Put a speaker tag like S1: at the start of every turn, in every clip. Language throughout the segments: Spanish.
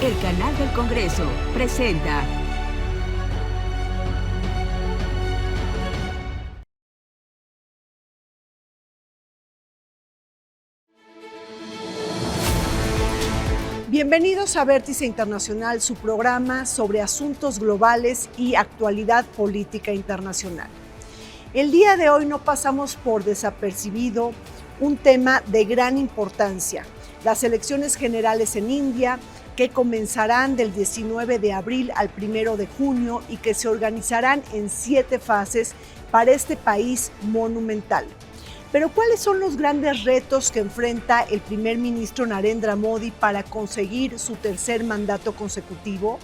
S1: El canal del Congreso presenta
S2: Bienvenidos a Vértice Internacional, su programa sobre asuntos globales y actualidad política internacional. El día de hoy no pasamos por desapercibido un tema de gran importancia, las elecciones generales en India, que comenzarán del 19 de abril al 1 de junio y que se organizarán en 7 fases para este país monumental. Pero ¿cuáles son los grandes retos que enfrenta el primer ministro Narendra Modi para conseguir su tercer mandato consecutivo?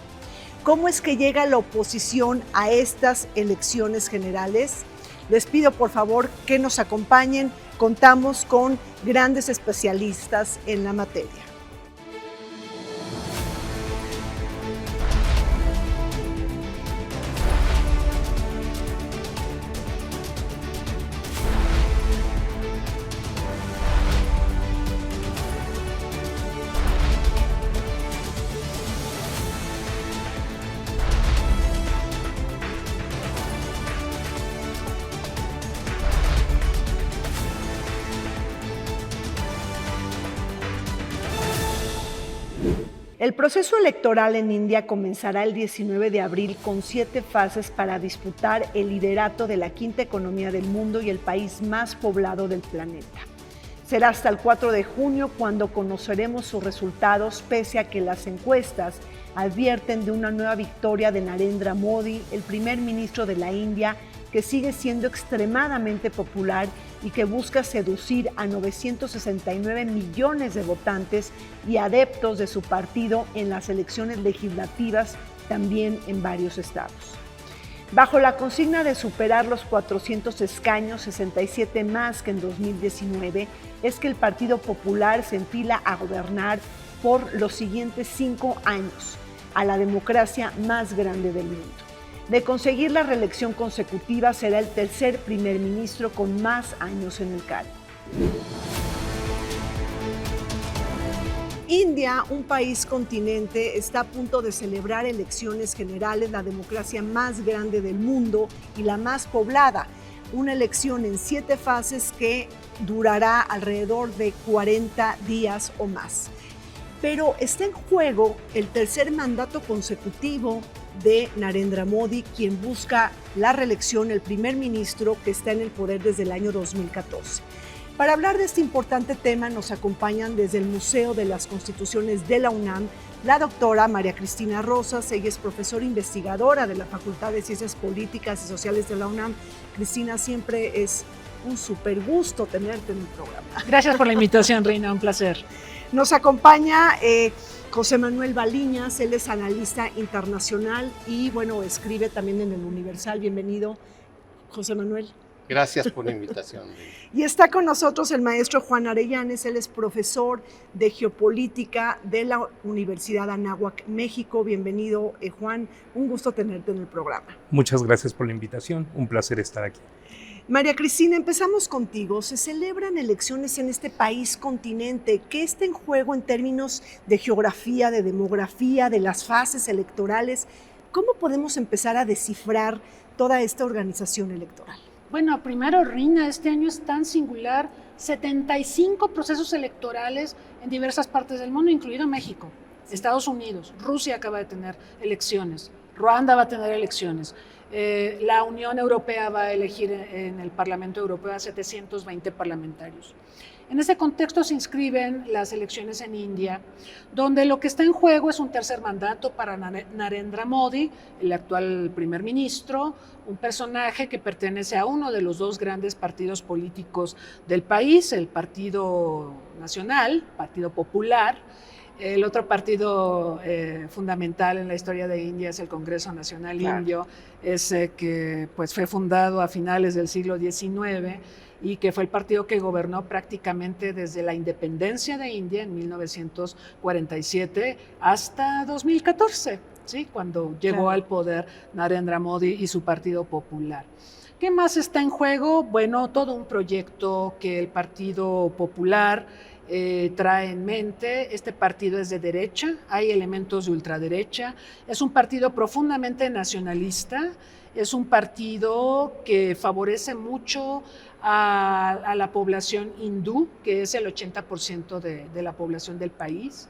S2: ¿Cómo es que llega la oposición a estas elecciones generales? Les pido por favor que nos acompañen. Contamos con grandes especialistas en la materia. El proceso electoral en India comenzará el 19 de abril con 7 fases para disputar el liderato de la quinta economía del mundo y el país más poblado del planeta. Será hasta el 4 de junio cuando conoceremos sus resultados, pese a que las encuestas advierten de una nueva victoria de Narendra Modi, el primer ministro de la India, que sigue siendo extremadamente popular y que busca seducir a 969 millones de votantes y adeptos de su partido en las elecciones legislativas, también en varios estados. Bajo la consigna de superar los 400 escaños, 67 más que en 2019, es que el Partido Popular se enfila a gobernar por los siguientes 5 años, a la democracia más grande del mundo. De conseguir la reelección consecutiva, será el tercer primer ministro con más años en el cargo. India, un país continente, está a punto de celebrar elecciones generales, la democracia más grande del mundo y la más poblada. Una elección en 7 fases que durará alrededor de 40 días o más. Pero está en juego el tercer mandato consecutivo de Narendra Modi, quien busca la reelección, el primer ministro que está en el poder desde el año 2014. Para hablar de este importante tema nos acompañan desde el Museo de las Constituciones de la UNAM la doctora María Cristina Rosas. Ella es profesora investigadora de la Facultad de Ciencias Políticas y Sociales de la UNAM. Cristina, siempre es un súper gusto tenerte en el programa.
S3: Gracias por la invitación, Reina, un placer.
S2: Nos acompaña José Manuel Baliñas, él es analista internacional y bueno, escribe también en el Universal. Bienvenido, José Manuel.
S4: Gracias por la invitación.
S2: Y está con nosotros el maestro Juan Arellanes, él es profesor de geopolítica de la Universidad Anáhuac, México. Bienvenido, Juan, un gusto tenerte en el programa.
S5: Muchas gracias por la invitación, un placer estar aquí.
S2: María Cristina, empezamos contigo. Se celebran elecciones en este país continente. ¿Qué está en juego en términos de geografía, de demografía, de las fases electorales? ¿Cómo podemos empezar a descifrar toda esta organización electoral?
S3: Bueno, primero, Reina, este año es tan singular, 75 procesos electorales en diversas partes del mundo, incluido México, Estados Unidos, Rusia acaba de tener elecciones, Ruanda va a tener elecciones. La Unión Europea va a elegir en el Parlamento Europeo a 720 parlamentarios. En ese contexto se inscriben las elecciones en India, donde lo que está en juego es un tercer mandato para Narendra Modi, el actual primer ministro, un personaje que pertenece a uno de los 2 grandes partidos políticos del país, el Partido Nacional, Partido Popular. El otro partido fundamental en la historia de India es el Congreso Nacional Indio, ese que pues, fue fundado a finales del siglo XIX y que fue el partido que gobernó prácticamente desde la independencia de India en 1947 hasta 2014, ¿sí? Cuando llegó al poder Narendra Modi y su Partido Popular. ¿Qué más está en juego? Bueno, todo un proyecto que el Partido Popular trae en mente. Este partido es de derecha, hay elementos de ultraderecha, es un partido profundamente nacionalista, es un partido que favorece mucho a la población hindú, que es el 80% de la población del país,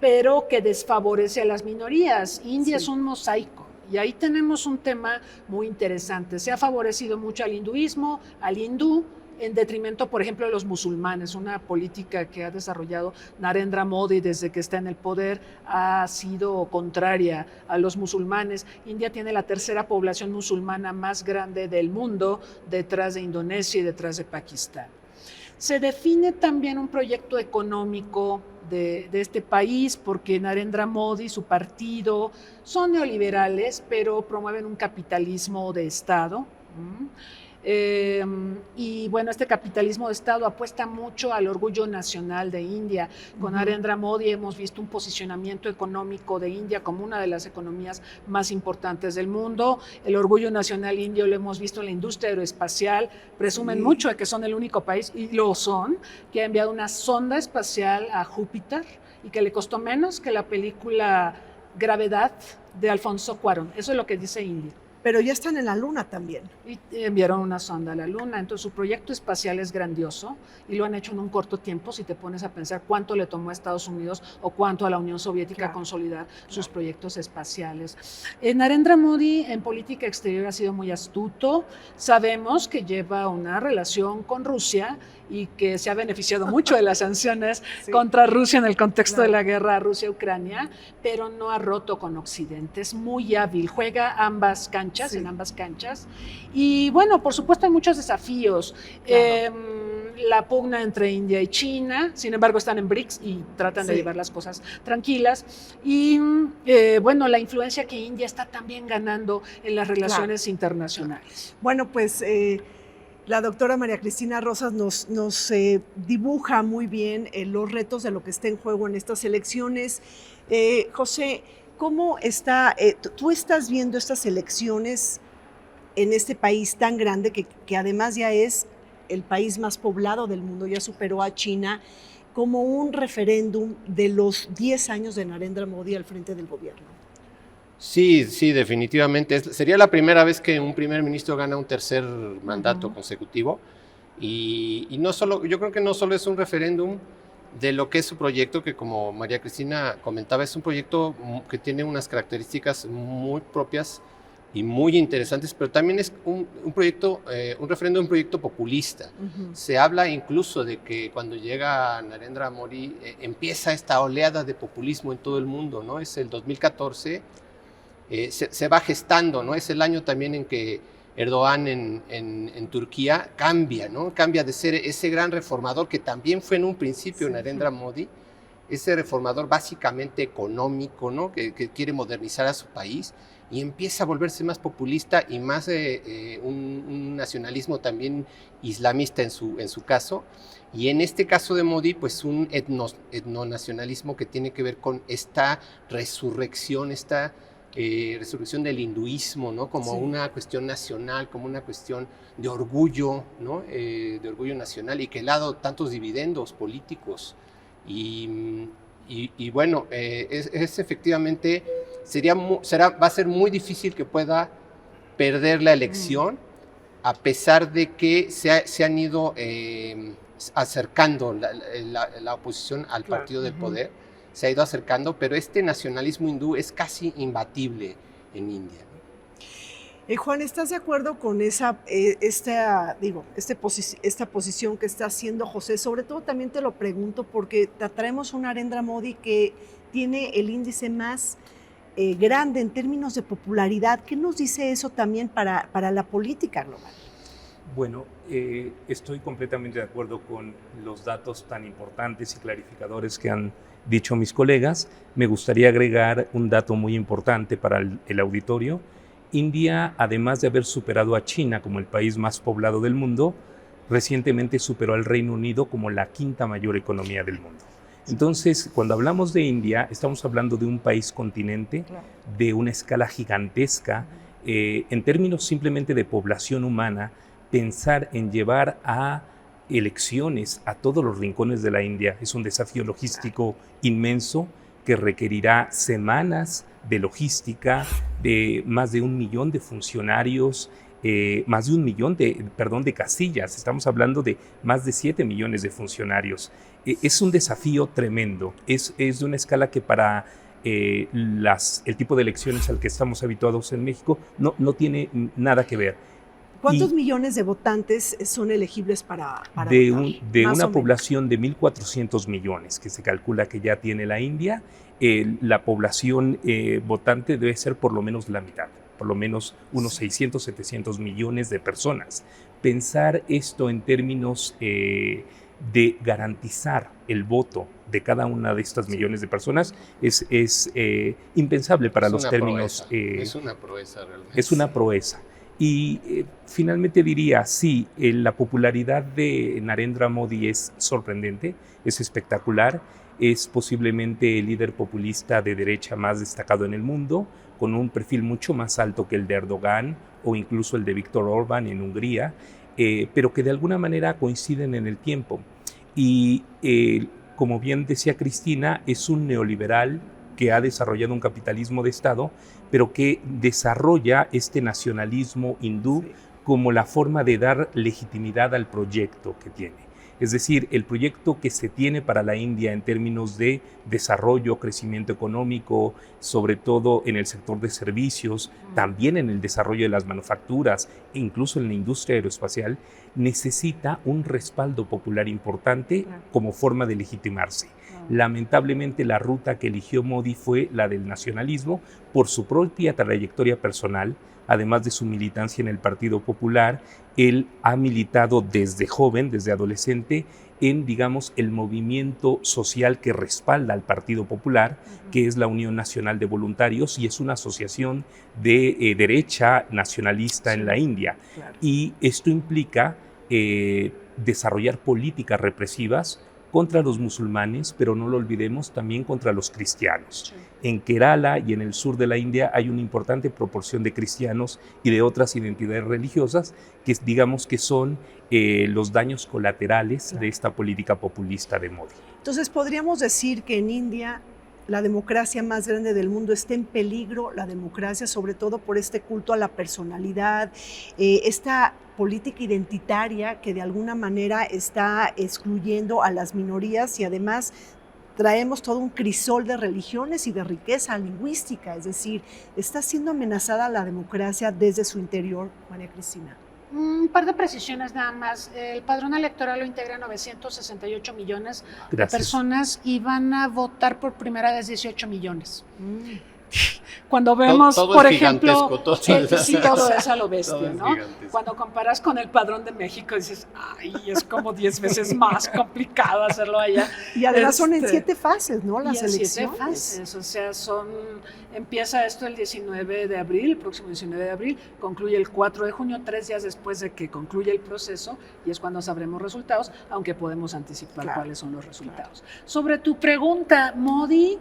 S3: pero que desfavorece a las minorías. India es un mosaico. Y ahí tenemos un tema muy interesante. Se ha favorecido mucho al hinduismo, al hindú, en detrimento, por ejemplo, de los musulmanes. Una política que ha desarrollado Narendra Modi desde que está en el poder ha sido contraria a los musulmanes. India tiene la tercera población musulmana más grande del mundo, detrás de Indonesia y detrás de Pakistán. Se define también un proyecto económico de este país porque Narendra Modi, su partido, son neoliberales, pero promueven un capitalismo de Estado. Y bueno, este capitalismo de Estado apuesta mucho al orgullo nacional de India. Con Narendra Modi hemos visto un posicionamiento económico de India como una de las economías más importantes del mundo. El orgullo nacional indio lo hemos visto en la industria aeroespacial. Presumen mucho de que son el único país, y lo son, que ha enviado una sonda espacial a Júpiter y que le costó menos que la película Gravedad de Alfonso Cuarón. Eso es lo que dice India.
S2: Pero ya están en la Luna también.
S3: Y enviaron una sonda a la Luna, entonces su proyecto espacial es grandioso y lo han hecho en un corto tiempo, si te pones a pensar cuánto le tomó a Estados Unidos o cuánto a la Unión Soviética consolidar sus proyectos espaciales. Narendra Modi en política exterior ha sido muy astuto. Sabemos que lleva una relación con Rusia y que se ha beneficiado mucho de las sanciones contra Rusia en el contexto de la guerra Rusia-Ucrania, pero no ha roto con Occidente. Es muy hábil, juega ambas canchas, en ambas canchas. Y bueno, por supuesto hay muchos desafíos. La pugna entre India y China, sin embargo están en BRICS y tratan de llevar las cosas tranquilas. Y bueno, la influencia que India está también ganando en las relaciones internacionales.
S2: Bueno, pues la doctora María Cristina Rosas nos dibuja muy bien los retos de lo que está en juego en estas elecciones. José, ¿cómo está, tú estás viendo estas elecciones en este país tan grande que además ya es el país más poblado del mundo, ya superó a China, como un referéndum de los 10 años de Narendra Modi al frente del gobierno?
S4: Sí, definitivamente. Sería la primera vez que un primer ministro gana un tercer mandato consecutivo. Y no solo, yo creo que no solo es un referéndum de lo que es su proyecto, que como María Cristina comentaba, es un proyecto que tiene unas características muy propias y muy interesantes, pero también es un proyecto, un referéndum, un proyecto populista. Se habla incluso de que cuando llega Narendra Modi empieza esta oleada de populismo en todo el mundo, ¿no? Es el 2014, se va gestando, ¿no? Es el año también en que Erdogan en Turquía cambia, ¿no? Cambia de ser ese gran reformador que también fue en un principio Narendra Modi, ese reformador básicamente económico, ¿no? Que quiere modernizar a su país, y empieza a volverse más populista y más un nacionalismo también islamista en su caso. Y en este caso de Modi, pues un etnonacionalismo que tiene que ver con esta resurrección, resurrección del hinduismo, ¿no? Como una cuestión nacional, como una cuestión de orgullo, ¿no? De orgullo nacional, y que le ha dado tantos dividendos políticos. Y bueno, es efectivamente, va a ser muy difícil que pueda perder la elección, a pesar de que se han ido acercando la oposición al partido del poder, se ha ido acercando, pero este nacionalismo hindú es casi imbatible en India.
S2: Juan, ¿estás de acuerdo con esta posición que está haciendo José? Sobre todo también te lo pregunto porque traemos un Narendra Modi que tiene el índice más grande en términos de popularidad. ¿Qué nos dice eso también para la política global?
S5: Bueno, estoy completamente de acuerdo con los datos tan importantes y clarificadores que han dicho mis colegas. Me gustaría agregar un dato muy importante para el auditorio. India, además de haber superado a China como el país más poblado del mundo, recientemente superó al Reino Unido como la quinta mayor economía del mundo. Entonces, cuando hablamos de India, estamos hablando de un país continente de una escala gigantesca. En términos simplemente de población humana, pensar en llevar a elecciones a todos los rincones de la India es un desafío logístico inmenso que requerirá semanas de logística, de más de 1 millón de funcionarios, más de 1 millón de casillas. Estamos hablando de más de 7 millones de funcionarios. Es un desafío tremendo. Es de una escala que para el tipo de elecciones al que estamos habituados en México no tiene nada que ver.
S2: ¿Cuántos millones de votantes son elegibles para
S5: de
S2: votar?
S5: De
S2: Más
S5: una
S2: o menos.
S5: población de 1.400 millones que se calcula que ya tiene la India, la población votante debe ser por lo menos la mitad, por lo menos unos 600, 700 millones de personas. Pensar esto en términos de garantizar el voto de cada una de estas millones de personas es impensable para los términos.
S4: Es una proeza realmente.
S5: Es una proeza. Y finalmente diría, sí, la popularidad de Narendra Modi es sorprendente, es espectacular, es posiblemente el líder populista de derecha más destacado en el mundo, con un perfil mucho más alto que el de Erdogan o incluso el de Viktor Orbán en Hungría, pero que de alguna manera coinciden en el tiempo. Y como bien decía Cristina, es un neoliberal que ha desarrollado un capitalismo de Estado, pero que desarrolla este nacionalismo hindú como la forma de dar legitimidad al proyecto que tiene. Es decir, el proyecto que se tiene para la India en términos de desarrollo, crecimiento económico, sobre todo en el sector de servicios, también en el desarrollo de las manufacturas e incluso en la industria aeroespacial, necesita un respaldo popular importante como forma de legitimarse. Lamentablemente la ruta que eligió Modi fue la del nacionalismo por su propia trayectoria personal, además de su militancia en el Partido Popular. Él ha militado desde joven, desde adolescente, en, digamos, el movimiento social que respalda al Partido Popular, que es la Unión Nacional de Voluntarios, y es una asociación de derecha nacionalista en la India. Y esto implica desarrollar políticas represivas contra los musulmanes, pero no lo olvidemos, también contra los cristianos. En Kerala y en el sur de la India hay una importante proporción de cristianos y de otras identidades religiosas que digamos que son los daños colaterales de esta política populista de Modi.
S2: Entonces, podríamos decir que en India la democracia más grande del mundo está en peligro, la democracia, sobre todo por este culto a la personalidad, esta política identitaria que de alguna manera está excluyendo a las minorías, y además traemos todo un crisol de religiones y de riqueza lingüística, es decir, está siendo amenazada la democracia desde su interior, María Cristina.
S3: Un par de precisiones nada más. El padrón electoral lo integra 968 millones de personas y van a votar por primera vez 18 millones. Cuando vemos,
S4: todo
S3: por
S4: es
S3: ejemplo,
S4: todo
S3: es a lo bestia,
S4: todo es
S3: ¿no?
S4: gigantesco.
S3: Cuando comparas con el padrón de México, dices, ay, es como 10 veces más complicado hacerlo allá.
S2: Y además son en 7 fases, ¿no? Las
S3: y en 7
S2: elecciones.
S3: fases, o sea, empieza esto el 19 de abril, el próximo 19 de abril, concluye el 4 de junio, 3 días después de que concluye el proceso, y es cuando sabremos resultados, aunque podemos anticipar cuáles son los resultados. Sobre tu pregunta, Modi,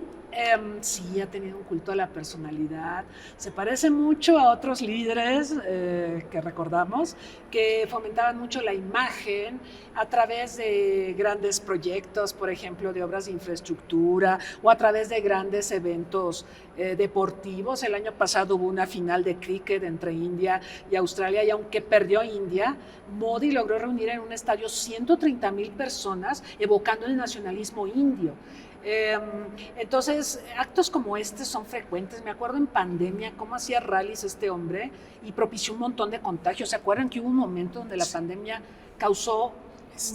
S3: sí, ha tenido un culto a la personalidad, se parece mucho a otros líderes que recordamos, que fomentaban mucho la imagen a través de grandes proyectos, por ejemplo, de obras de infraestructura o a través de grandes eventos deportivos. El año pasado hubo una final de cricket entre India y Australia, y aunque perdió India, Modi logró reunir en un estadio 130,000 personas evocando el nacionalismo indio. Entonces, actos como este son frecuentes. Me acuerdo en pandemia cómo hacía rallies este hombre y propició un montón de contagios. ¿Se acuerdan que hubo un momento donde la pandemia causó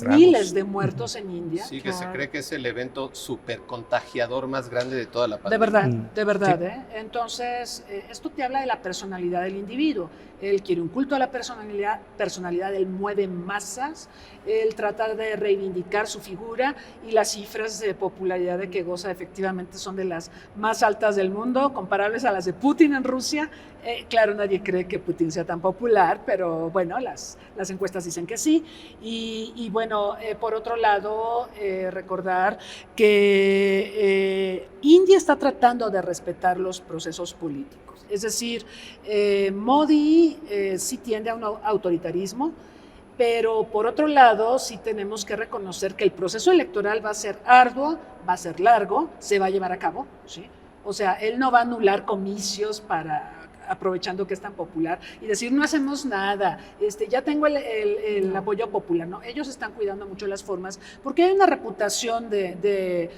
S3: miles de muertos en India?
S4: Sí, que se cree que es el evento súper contagiador más grande de toda la pandemia.
S3: De verdad.
S5: Sí.
S3: Entonces, esto te habla de la personalidad del individuo. Él quiere un culto a la personalidad, él mueve masas, él trata de reivindicar su figura, y las cifras de popularidad de que goza efectivamente son de las más altas del mundo, comparables a las de Putin en Rusia. Claro, nadie cree que Putin sea tan popular, pero bueno, las encuestas dicen que sí. Y bueno, por otro lado, recordar que India está tratando de respetar los procesos políticos. Es decir, Modi sí tiende a un autoritarismo, Pero por otro lado, sí tenemos que reconocer que el proceso electoral va a ser arduo, va a ser largo, se va a llevar a cabo, ¿sí? O sea, él no va a anular comicios aprovechando que es tan popular y decir no hacemos nada, ya tengo el apoyo popular, ¿no? Ellos están cuidando mucho las formas porque hay una reputación de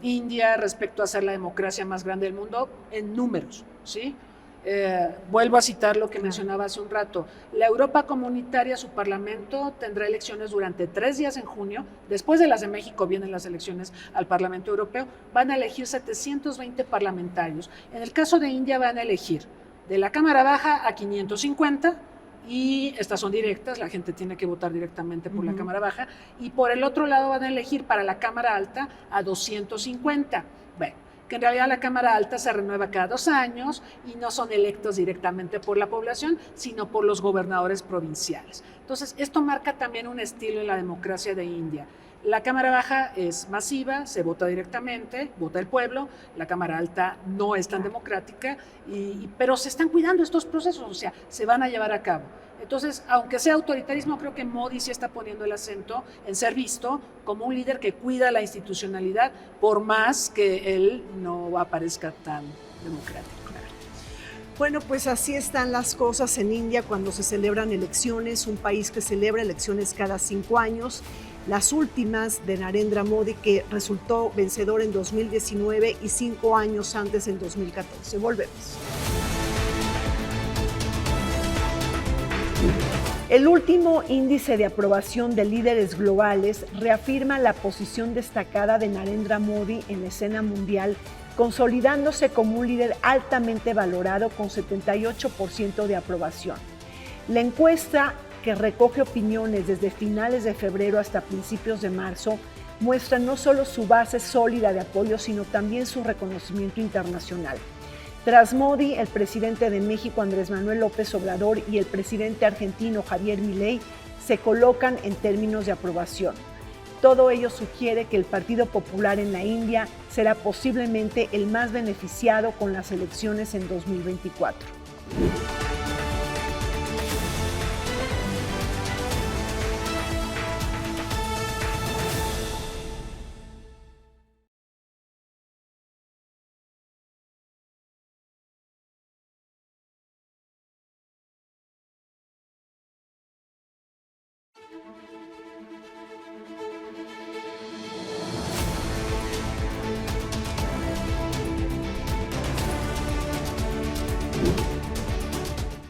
S3: India respecto a ser la democracia más grande del mundo en números, ¿sí? Vuelvo a citar lo que mencionaba hace un rato. La Europa comunitaria, su parlamento, tendrá elecciones durante 3 días en junio. Después de las de México vienen las elecciones al Parlamento Europeo. Van a elegir 720 parlamentarios. En el caso de India van a elegir de la Cámara Baja a 550, y estas son directas, la gente tiene que votar directamente por la Cámara Baja, y por el otro lado van a elegir para la Cámara Alta a 250. Bueno, que en realidad la Cámara Alta se renueva cada 2 años y no son electos directamente por la población, sino por los gobernadores provinciales. Entonces, esto marca también un estilo en la democracia de India. La Cámara Baja es masiva, se vota directamente, vota el pueblo. La Cámara Alta no es tan democrática, pero se están cuidando estos procesos, o sea, se van a llevar a cabo. Entonces, aunque sea autoritarismo, creo que Modi sí está poniendo el acento en ser visto como un líder que cuida la institucionalidad, por más que él no aparezca tan democrático.
S2: Bueno, pues así están las cosas en India cuando se celebran elecciones, un país que celebra elecciones cada 5 años. Las últimas de Narendra Modi, que resultó vencedor en 2019 y 5 años antes en 2014. Volvemos. El último índice de aprobación de líderes globales reafirma la posición destacada de Narendra Modi en la escena mundial, consolidándose como un líder altamente valorado con 78% de aprobación. La encuesta, que recoge opiniones desde finales de febrero hasta principios de marzo, muestra no solo su base sólida de apoyo, sino también su reconocimiento internacional. Tras Modi, el presidente de México, Andrés Manuel López Obrador, y el presidente argentino, Javier Milei, se colocan en términos de aprobación. Todo ello sugiere que el Partido Popular en la India será posiblemente el más beneficiado con las elecciones en 2024.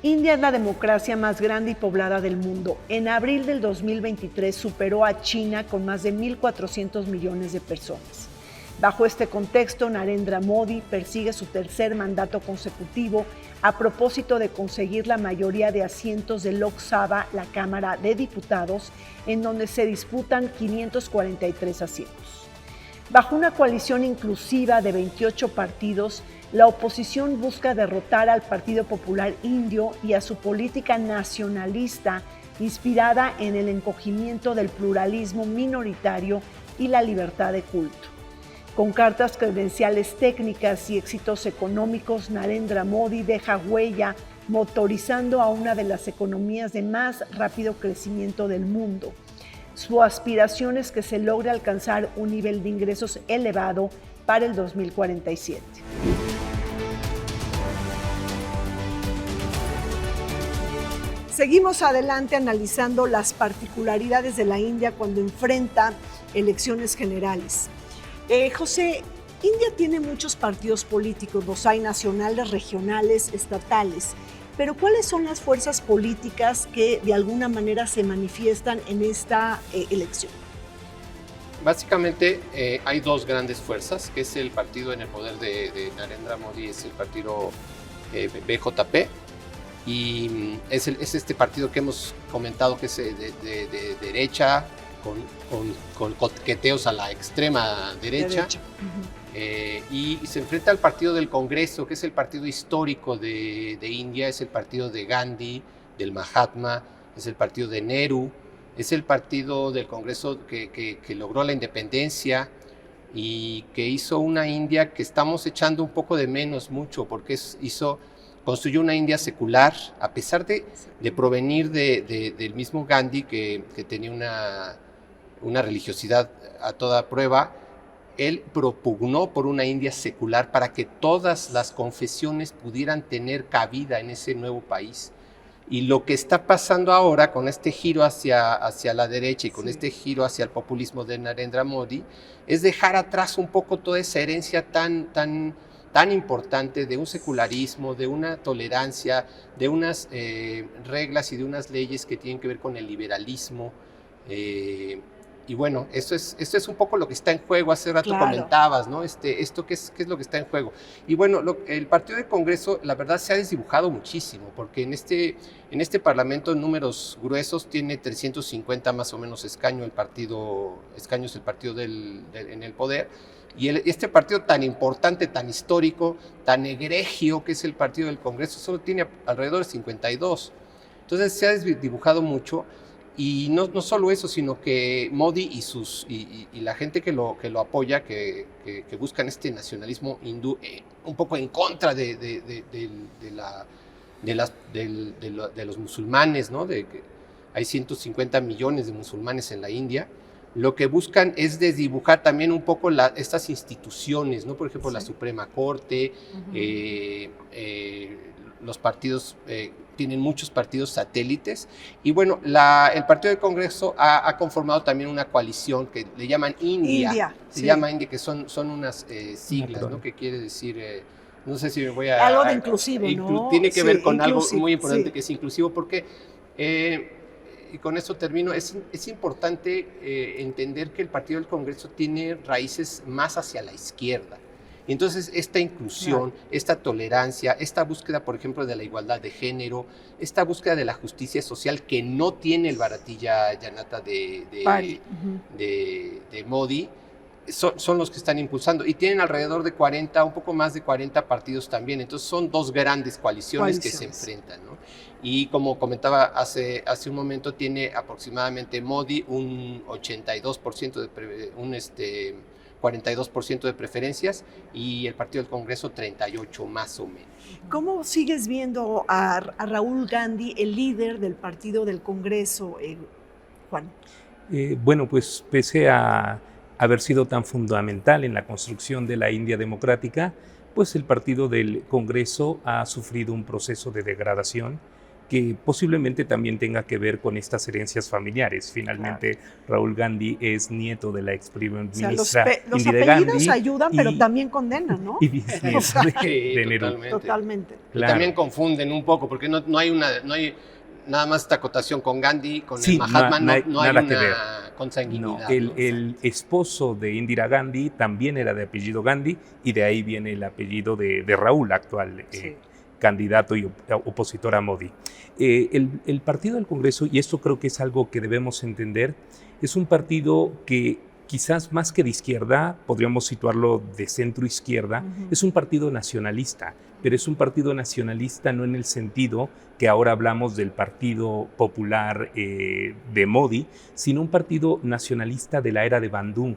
S2: India es la democracia más grande y poblada del mundo. En abril del 2023 superó a China con más de 1.400 millones de personas. Bajo este contexto, Narendra Modi persigue su tercer mandato consecutivo a propósito de conseguir la mayoría de asientos de Lok Sabha, la Cámara de Diputados, en donde se disputan 543 asientos. Bajo una coalición inclusiva de 28 partidos, la oposición busca derrotar al Partido Popular Indio y a su política nacionalista inspirada en el encogimiento del pluralismo minoritario y la libertad de culto. Con cartas credenciales técnicas y éxitos económicos, Narendra Modi deja huella motorizando a una de las economías de más rápido crecimiento del mundo. Su aspiración es que se logre alcanzar un nivel de ingresos elevado para el 2047. Seguimos adelante analizando las particularidades de la India cuando enfrenta elecciones generales. José, India tiene muchos partidos políticos, los hay nacionales, regionales, estatales, pero ¿cuáles son las fuerzas políticas que de alguna manera se manifiestan en esta elección?
S4: Básicamente hay 2 grandes fuerzas, que es el partido en el poder de Narendra Modi, es el partido BJP, y es este partido que hemos comentado que es de derecha, con coqueteos a la extrema derecha. Y se enfrenta al partido del Congreso, que es el partido histórico de India, es el partido de Gandhi, del Mahatma, es el partido de Nehru, es el partido del Congreso que logró la independencia y que hizo una India que estamos echando un poco de menos mucho, porque hizo construyó una India secular, a pesar de provenir del mismo Gandhi, que tenía una religiosidad a toda prueba. Él propugnó por una India secular para que todas las confesiones pudieran tener cabida en ese nuevo país. Y lo que está pasando ahora con este giro hacia la derecha y con este giro hacia el populismo de Narendra Modi es dejar atrás un poco toda esa herencia tan importante de un secularismo, de una tolerancia, de unas reglas y de unas leyes que tienen que ver con el liberalismo. Y bueno, esto es un poco lo que está en juego. Hace rato comentabas, ¿no? Esto ¿qué es lo que está en juego? Y bueno, el partido de Congreso, la verdad, se ha desdibujado muchísimo, porque en este Parlamento, en números gruesos, tiene 350 más o menos escaños el partido en el poder. Y este partido tan importante, tan histórico, tan egregio, que es el partido del Congreso, solo tiene alrededor de 52. Entonces se ha desdibujado mucho. Y no solo eso, sino que Modi y la gente que lo apoya, que buscan este nacionalismo hindú, un poco en contra de los musulmanes, ¿no? Hay 150 millones de musulmanes en la India. Lo que buscan es desdibujar también un poco estas instituciones, ¿no? Por ejemplo, la Suprema Corte, los partidos, tienen muchos partidos satélites, y bueno, el Partido del Congreso ha conformado también una coalición que le llaman India. Se llama India, que son unas siglas, ¿no? Que quiere decir, no sé si me voy a...
S2: Algo de inclusivo, ¿no?
S4: Tiene que ver con algo muy importante, que es inclusivo, porque, y con eso termino, es importante entender que el Partido del Congreso tiene raíces más hacia la izquierda. Y entonces esta inclusión, esta tolerancia, esta búsqueda, por ejemplo, de la igualdad de género, esta búsqueda de la justicia social que no tiene el Bharatiya Janata de Modi, son los que están impulsando. Y tienen alrededor de 40, un poco más de 40 partidos también. Entonces son dos grandes coaliciones que se enfrentan, ¿no? Y como comentaba hace un momento, tiene aproximadamente Modi un 82% 42% de preferencias, y el Partido del Congreso 38% más o menos.
S2: ¿Cómo sigues viendo a Rahul Gandhi, el líder del Partido del Congreso, Juan?
S5: Bueno, pues pese a haber sido tan fundamental en la construcción de la India democrática, pues el Partido del Congreso ha sufrido un proceso de degradación que posiblemente también tenga que ver con estas herencias familiares. Finalmente, Rahul Gandhi es nieto de la ex primer ministra
S2: los
S5: Indira
S2: apellidos
S5: Gandhi,
S2: ayudan, pero también condenan, ¿no?
S5: Y bisnieto de Nehru.
S2: Totalmente.
S5: Claro.
S4: Y también confunden un poco, porque no hay nada más esta acotación con Gandhi, con el Mahatma, no hay una consanguinidad.
S5: No, el esposo de Indira Gandhi también era de apellido Gandhi, y de ahí viene el apellido de Rahul, actual candidato y opositor a Modi. El Partido del Congreso, y esto creo que es algo que debemos entender, es un partido que quizás más que de izquierda, podríamos situarlo de centro izquierda, es un partido nacionalista, pero es un partido nacionalista no en el sentido que ahora hablamos del Partido Popular de Modi, sino un partido nacionalista de la era de Bandung,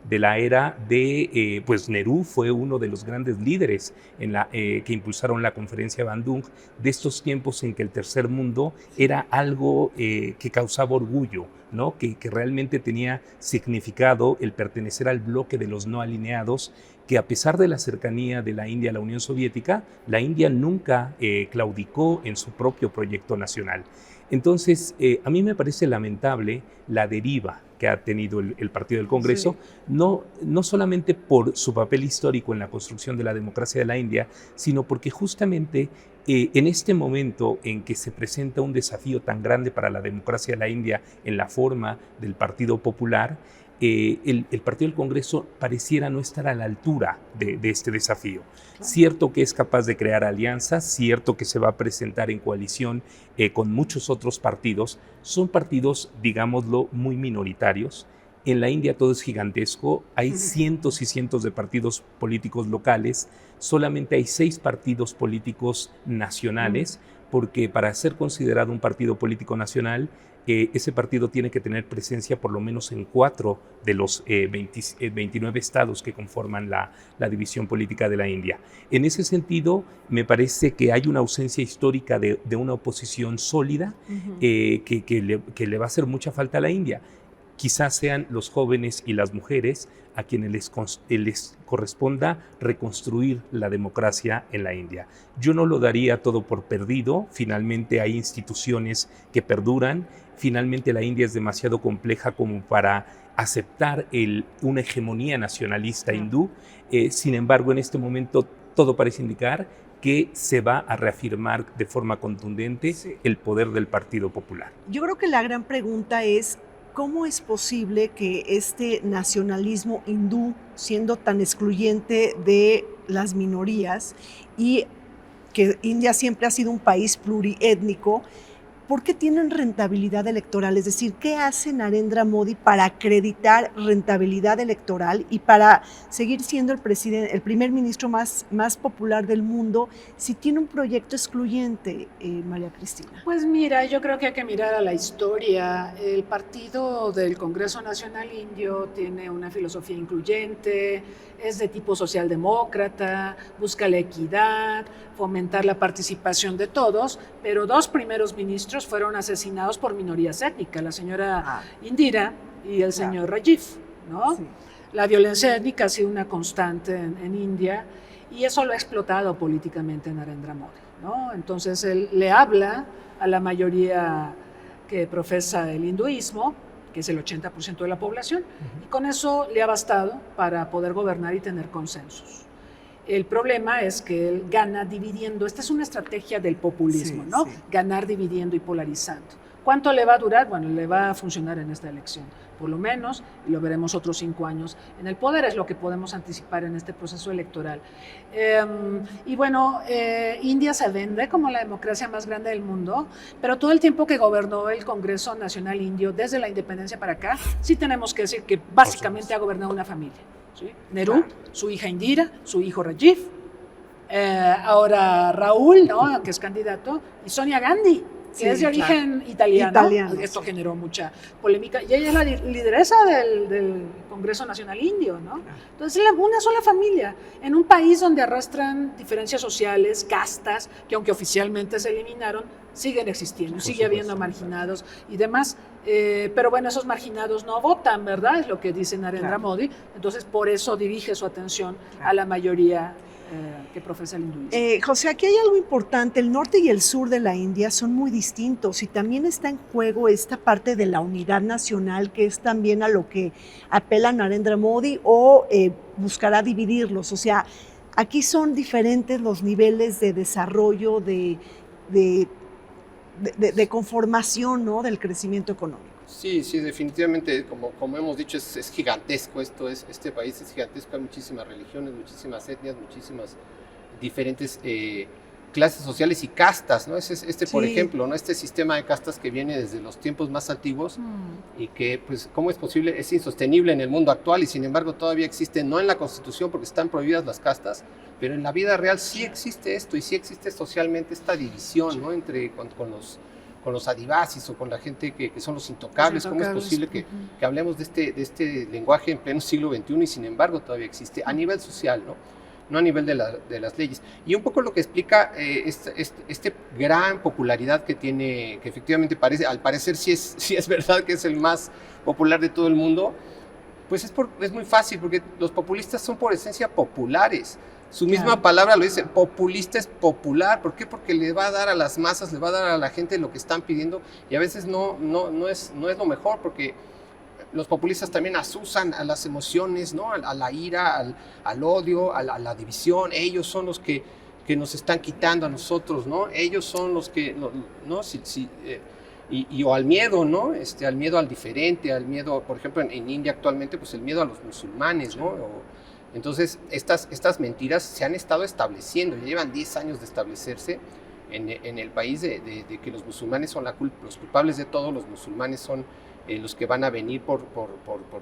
S5: de la era de, pues Nehru fue uno de los grandes líderes que impulsaron la conferencia de Bandung, de estos tiempos en que el tercer mundo era algo que causaba orgullo, ¿no? Que realmente tenía significado el pertenecer al bloque de los no alineados, que a pesar de la cercanía de la India a la Unión Soviética, la India nunca claudicó en su propio proyecto nacional. Entonces, a mí me parece lamentable la deriva que ha tenido el Partido del Congreso, no solamente por su papel histórico en la construcción de la democracia de la India, sino porque justamente en este momento en que se presenta un desafío tan grande para la democracia de la India en la forma del Partido Popular, el Partido del Congreso pareciera no estar a la altura de este desafío. Cierto que es capaz de crear alianzas, cierto que se va a presentar en coalición con muchos otros partidos. Son partidos, digámoslo, muy minoritarios. En la India todo es gigantesco, hay cientos y cientos de partidos políticos locales, solamente hay 6 partidos políticos nacionales, porque para ser considerado un partido político nacional ese partido tiene que tener presencia por lo menos en 4 de los 29 estados que conforman la división política de la India. En ese sentido, me parece que hay una ausencia histórica de una oposición sólida que le va a hacer mucha falta a la India. Quizás sean los jóvenes y las mujeres a quienes les corresponda reconstruir la democracia en la India. Yo no lo daría todo por perdido. Finalmente hay instituciones que perduran. Finalmente la India es demasiado compleja como para aceptar una hegemonía nacionalista hindú. Sin embargo, en este momento todo parece indicar que se va a reafirmar de forma contundente el poder del Partido Popular.
S2: Yo creo que la gran pregunta es, ¿cómo es posible que este nacionalismo hindú, siendo tan excluyente de las minorías, y que India siempre ha sido un país pluriétnico, ¿por qué tienen rentabilidad electoral? Es decir, ¿qué hace Narendra Modi para acreditar rentabilidad electoral y para seguir siendo el primer ministro más popular del mundo si tiene un proyecto excluyente, María Cristina?
S3: Pues mira, yo creo que hay que mirar a la historia. El partido del Congreso Nacional Indio tiene una filosofía incluyente, es de tipo socialdemócrata, busca la equidad, fomentar la participación de todos, pero 2 primeros ministros fueron asesinados por minorías étnicas, la señora Indira y el señor Rajiv, ¿no? Sí. La violencia étnica ha sido una constante en India y eso lo ha explotado políticamente Narendra Modi, ¿no? Entonces él le habla a la mayoría que profesa el hinduismo, que es el 80% de la población, y con eso le ha bastado para poder gobernar y tener consensos. El problema es que él gana dividiendo. Esta es una estrategia del populismo, ¿no? Sí. Ganar dividiendo y polarizando. ¿Cuánto le va a durar? Bueno, le va a funcionar en esta elección, por lo menos, y lo veremos otros 5 años en el poder, es lo que podemos anticipar en este proceso electoral. Y bueno, India se vende como la democracia más grande del mundo, pero todo el tiempo que gobernó el Congreso Nacional Indio, desde la independencia para acá, sí tenemos que decir que básicamente ha gobernado una familia. ¿Sí? Nehru, su hija Indira, su hijo Rajiv, ahora Raúl, ¿no? Que es candidato, y Sonia Gandhi, que es de origen italiano. Esto generó mucha polémica, y ella es la lideresa del Congreso Nacional Indio, ¿no? Entonces, una sola familia, en un país donde arrastran diferencias sociales, castas, que aunque oficialmente se eliminaron, siguen existiendo, sigue habiendo marginados y demás, pero bueno, esos marginados no votan, ¿verdad? Es lo que dice Narendra Modi, entonces por eso dirige su atención a la mayoría que profesa el hinduismo.
S2: José, aquí hay algo importante, el norte y el sur de la India son muy distintos y también está en juego esta parte de la unidad nacional, que es también a lo que apela Narendra Modi, o buscará dividirlos, o sea, aquí son diferentes los niveles de desarrollo, de conformación, ¿no?, del crecimiento económico.
S4: Sí, definitivamente, como hemos dicho, es gigantesco este país es gigantesco, hay muchísimas religiones, muchísimas etnias, muchísimas diferentes clases sociales y castas, ¿no? Por ejemplo, ¿no? Este sistema de castas que viene desde los tiempos más antiguos y que, pues, ¿cómo es posible? Es insostenible en el mundo actual y sin embargo todavía existe, no en la Constitución porque están prohibidas las castas, pero en la vida real sí existe esto y sí existe socialmente esta división, ¿no? Con los adivasis o con la gente que son los intocables. ¿Cómo es posible que hablemos de este lenguaje en pleno siglo XXI y sin embargo todavía existe a nivel social, no a nivel de las leyes? Y un poco lo que explica este gran popularidad que tiene, que efectivamente al parecer sí es verdad que es el más popular de todo el mundo, pues es muy fácil, porque los populistas son por esencia populares. Su misma palabra lo dice, populista es popular. ¿Por qué? Porque le va a dar a las masas, le va a dar a la gente lo que están pidiendo, y a veces no es lo mejor, porque los populistas también asusan a las emociones, ¿no? A la ira, al odio, a la división. Ellos son los que nos están quitando a nosotros, ¿no? Ellos son los que, ¿no? O al miedo, ¿no? Al miedo al diferente, al miedo, por ejemplo, en India actualmente, pues el miedo a los musulmanes, ¿no? Entonces, estas mentiras se han estado estableciendo, ya llevan 10 años de establecerse en el país, de que los musulmanes son los culpables de todo, los musulmanes son los que van a venir por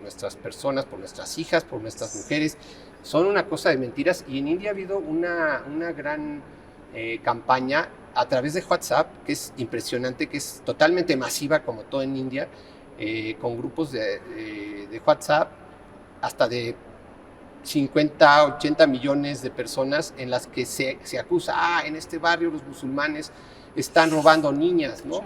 S4: nuestras personas, por nuestras hijas, por nuestras mujeres. Son una cosa de mentiras, y en India ha habido una gran campaña a través de WhatsApp, que es impresionante, que es totalmente masiva como todo en India, con grupos de WhatsApp hasta de 50, 80 millones de personas en las que se acusa, en este barrio los musulmanes están robando niñas, ¿no?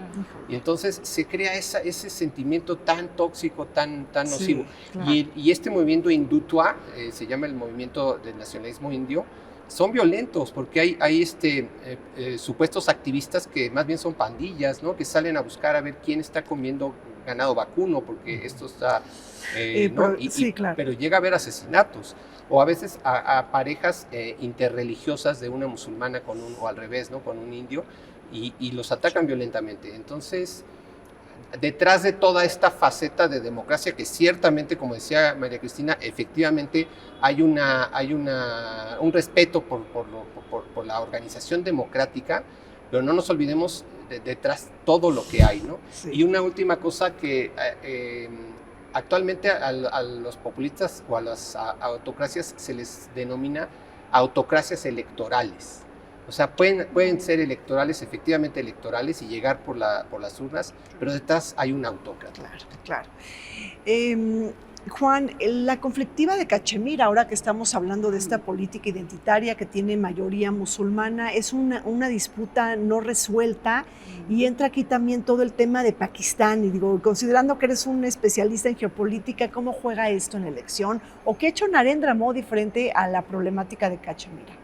S4: Y entonces se crea ese sentimiento tan tóxico, tan nocivo.
S2: Sí, claro.
S4: Y este movimiento hindutva, se llama el movimiento del nacionalismo indio, son violentos porque hay supuestos activistas que más bien son pandillas, ¿no? Que salen a buscar a ver quién está comiendo ganado vacuno, porque esto está... ¿no?
S2: Sí, claro.
S4: Pero llega a haber asesinatos, o a veces a parejas interreligiosas de una musulmana o al revés, ¿no? Con un indio, y los atacan violentamente. Entonces, detrás de toda esta faceta de democracia, que ciertamente, como decía María Cristina, efectivamente hay un respeto por la organización democrática, pero no nos olvidemos detrás todo lo que hay, ¿no?
S2: Sí.
S4: Y una última cosa que actualmente a los populistas o a las autocracias se les denomina autocracias electorales. O sea, pueden ser electorales, efectivamente electorales, y llegar por las urnas, pero detrás hay un autócrata.
S2: Claro. Juan, la conflictiva de Cachemira, ahora que estamos hablando de esta política identitaria que tiene mayoría musulmana, es una disputa no resuelta, y entra aquí también todo el tema de Pakistán. Y digo, considerando que eres un especialista en geopolítica, ¿cómo juega esto en la elección? ¿O qué ha hecho Narendra Modi frente a la problemática de Cachemira?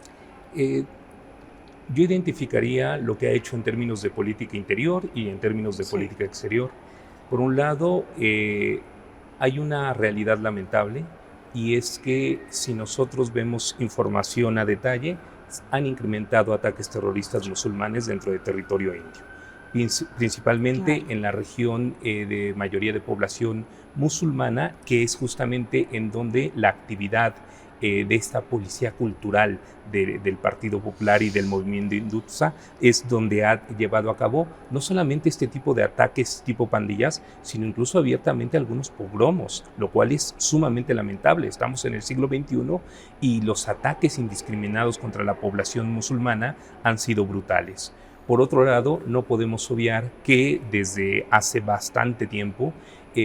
S5: Yo identificaría lo que ha hecho en términos de política interior y en términos de política exterior. Por un lado, hay una realidad lamentable, y es que si nosotros vemos información a detalle, han incrementado ataques terroristas musulmanes dentro del territorio indio, principalmente en la región de mayoría de población musulmana, que es justamente en donde la actividad de esta policía cultural del Partido Popular y del movimiento hindutva es donde ha llevado a cabo no solamente este tipo de ataques tipo pandillas, sino incluso abiertamente algunos pogromos, lo cual es sumamente lamentable. Estamos en el siglo XXI y los ataques indiscriminados contra la población musulmana han sido brutales. Por otro lado, no podemos obviar que desde hace bastante tiempo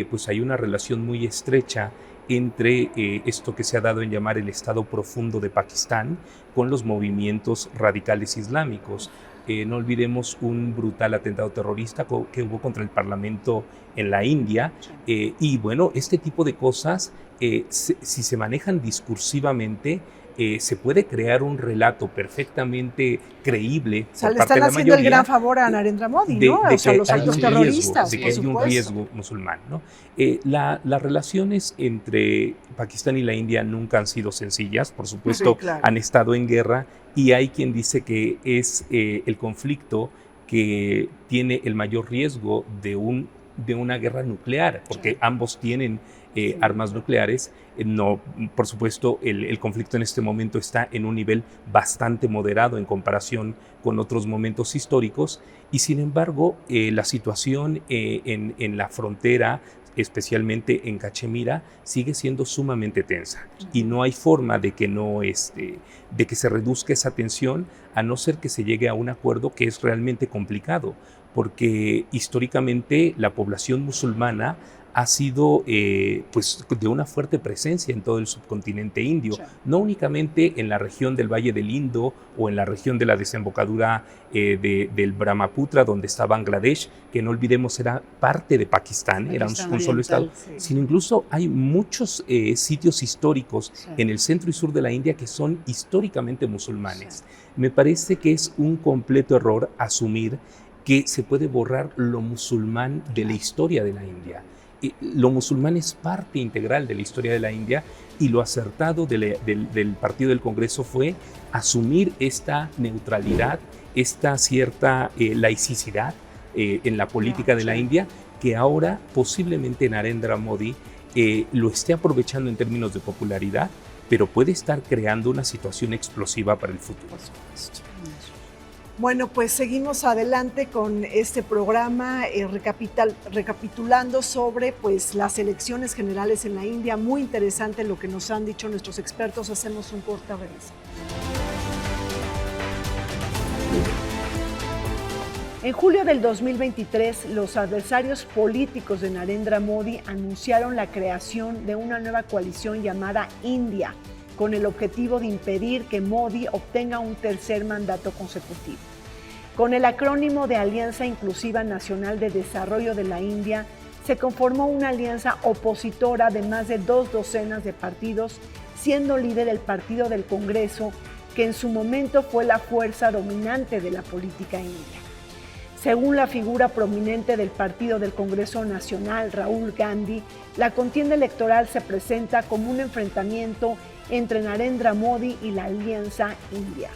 S5: pues hay una relación muy estrecha entre esto que se ha dado en llamar el Estado Profundo de Pakistán con los movimientos radicales islámicos. No olvidemos un brutal atentado terrorista que hubo contra el Parlamento en la India, y bueno, este tipo de cosas, si se manejan discursivamente, se puede crear un relato perfectamente creíble.
S2: O sea, le están haciendo el gran favor a Narendra Modi, ¿no? O sea, los actos terroristas.
S5: De que hay un riesgo musulmán, ¿no? Las relaciones entre Pakistán y la India nunca han sido sencillas, por supuesto, han estado en guerra, y hay quien dice que es el conflicto que tiene el mayor riesgo de una guerra nuclear, porque ambos tienen armas nucleares. No, por supuesto, el conflicto en este momento está en un nivel bastante moderado en comparación con otros momentos históricos, y sin embargo la situación en la frontera, especialmente en Cachemira, sigue siendo sumamente tensa, y no hay forma de que se reduzca esa tensión, a no ser que se llegue a un acuerdo, que es realmente complicado, porque históricamente la población musulmana ha sido pues de una fuerte presencia en todo el subcontinente indio, no únicamente en la región del Valle del Indo o en la región de la desembocadura del Brahmaputra, donde está Bangladesh, que no olvidemos era parte de Pakistán, era un solo estado, sino incluso hay muchos sitios históricos en el centro y sur de la India que son históricamente musulmanes. Me parece que es un completo error asumir que se puede borrar lo musulmán de la historia de la India. Lo musulmán es parte integral de la historia de la India, y lo acertado del Partido del Congreso fue asumir esta neutralidad, esta cierta laicidad en la política de la India, que ahora posiblemente Narendra Modi lo esté aprovechando en términos de popularidad, pero puede estar creando una situación explosiva para el futuro.
S2: Bueno, pues seguimos adelante con este programa, recapitulando sobre pues, las elecciones generales en la India. Muy interesante lo que nos han dicho nuestros expertos. Hacemos un corte, regreso. En julio del 2023, los adversarios políticos de Narendra Modi anunciaron la creación de una nueva coalición llamada India, con el objetivo de impedir que Modi obtenga un tercer mandato consecutivo. Con el acrónimo de Alianza Inclusiva Nacional de Desarrollo de la India, se conformó una alianza opositora de más de 2 docenas de partidos, siendo líder el Partido del Congreso, que en su momento fue la fuerza dominante de la política india. Según la figura prominente del Partido del Congreso Nacional, Rahul Gandhi, la contienda electoral se presenta como un enfrentamiento entre Narendra Modi y la Alianza India.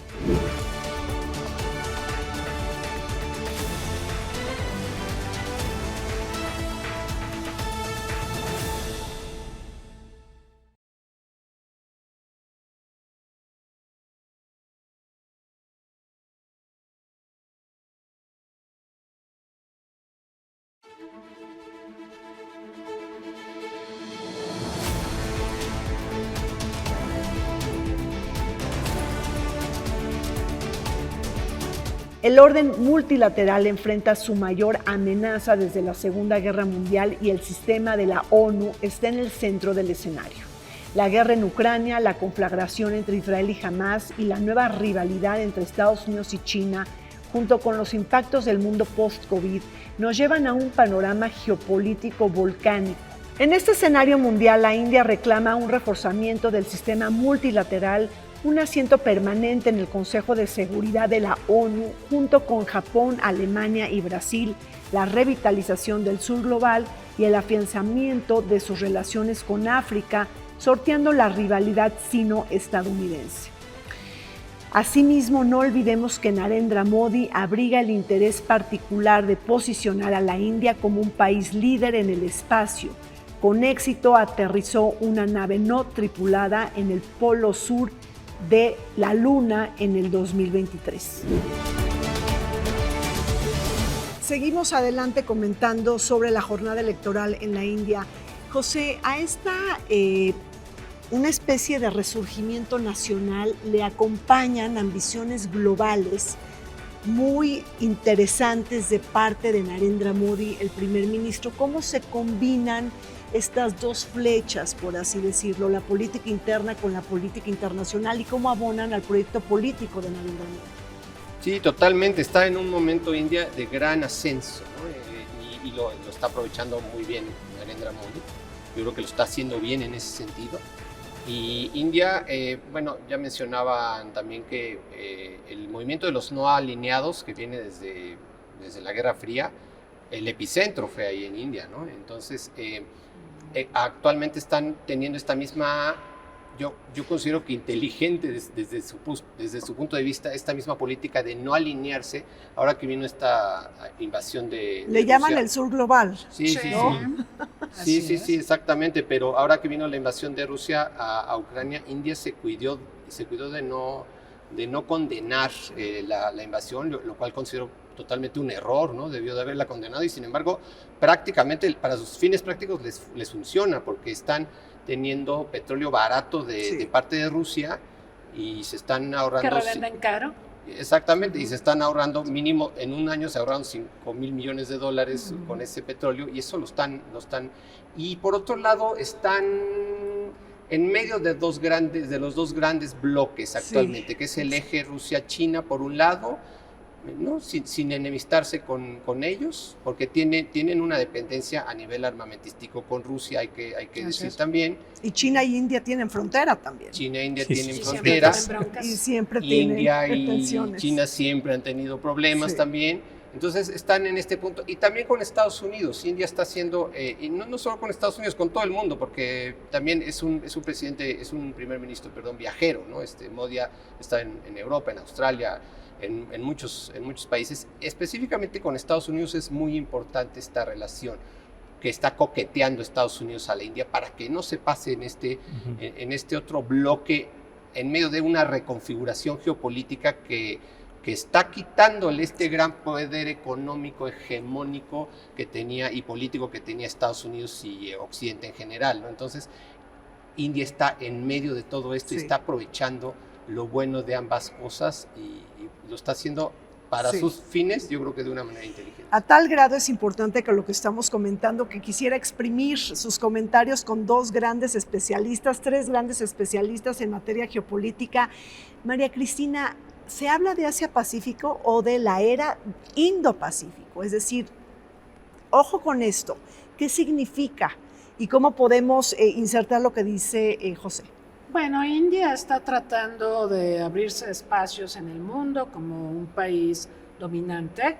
S2: El orden multilateral enfrenta su mayor amenaza desde la Segunda Guerra Mundial y el sistema de la ONU está en el centro del escenario. La guerra en Ucrania, la conflagración entre Israel y Hamás y la nueva rivalidad entre Estados Unidos y China, junto con los impactos del mundo post-COVID, nos llevan a un panorama geopolítico volcánico. En este escenario mundial, la India reclama un reforzamiento del sistema multilateral, un asiento permanente en el Consejo de Seguridad de la ONU, junto con Japón, Alemania y Brasil, la revitalización del sur global y el afianzamiento de sus relaciones con África, sorteando la rivalidad sino-estadounidense. Asimismo, no olvidemos que Narendra Modi abriga el interés particular de posicionar a la India como un país líder en el espacio. Con éxito aterrizó una nave no tripulada en el polo sur de la Luna en el 2023. Seguimos adelante comentando sobre la jornada electoral en la India. José, a esta una especie de resurgimiento nacional le acompañan ambiciones globales muy interesantes de parte de Narendra Modi, el primer ministro. ¿Cómo se combinan estas dos flechas, por así decirlo, la política interna con la política internacional, y cómo abonan al proyecto político de Narendra Modi?
S4: Sí, totalmente. Está en un momento India de gran ascenso, ¿no? Y lo está aprovechando muy bien Narendra Modi. Yo creo que lo está haciendo bien en ese sentido. Y India, bueno, ya mencionaban también que el movimiento de los no alineados, que viene desde la Guerra Fría, el epicentro fue ahí en India, ¿no? Entonces, actualmente están teniendo esta misma, yo considero que inteligente desde su punto de vista, esta misma política de no alinearse, ahora que vino esta invasión de
S2: Le llaman
S4: Rusia.
S2: El sur global.
S4: Sí, sí, exactamente, pero ahora que vino la invasión de Rusia a Ucrania, India se cuidó de no condenar la invasión, lo cual considero totalmente un error, ¿no? Debió de haberla condenado y sin embargo prácticamente para sus fines prácticos les funciona porque están teniendo petróleo barato de parte de Rusia y se están ahorrando...
S3: Que revenden caro.
S4: Exactamente, y se están ahorrando mínimo, en un año se ahorraron $5,000 millones con ese petróleo y eso lo están. Y por otro lado están en medio de los dos grandes bloques actualmente, que es el eje Rusia-China por un lado, ¿no? Sin enemistarse con ellos, porque tienen una dependencia a nivel armamentístico con Rusia, hay que decir también.
S2: Y China y India tienen frontera también.
S4: China e India tienen fronteras.
S2: Y siempre tienen
S4: India y
S2: tensiones.
S4: China siempre han tenido problemas también. Entonces están en este punto. Y también con Estados Unidos. India está haciendo, y no solo con Estados Unidos, con todo el mundo, porque también es un primer ministro, viajero, ¿no? Modi está en Europa, en Australia, en muchos países. Específicamente con Estados Unidos es muy importante esta relación que está coqueteando Estados Unidos a la India para que no se pase en este otro bloque en medio de una reconfiguración geopolítica que está quitándole este gran poder económico hegemónico que tenía y político que tenía Estados Unidos y Occidente en general, ¿no? Entonces India está en medio de todo esto y está aprovechando lo bueno de ambas cosas y lo está haciendo para
S2: Sí.
S4: sus fines, yo creo que de una manera inteligente.
S2: A tal grado es importante que lo que estamos comentando, que quisiera exprimir sus comentarios con tres grandes especialistas en materia geopolítica. María Cristina, ¿se habla de Asia-Pacífico o de la era Indo-Pacífico? Es decir, ojo con esto, ¿qué significa y cómo podemos insertar lo que dice José?
S3: Bueno, India está tratando de abrirse espacios en el mundo como un país dominante.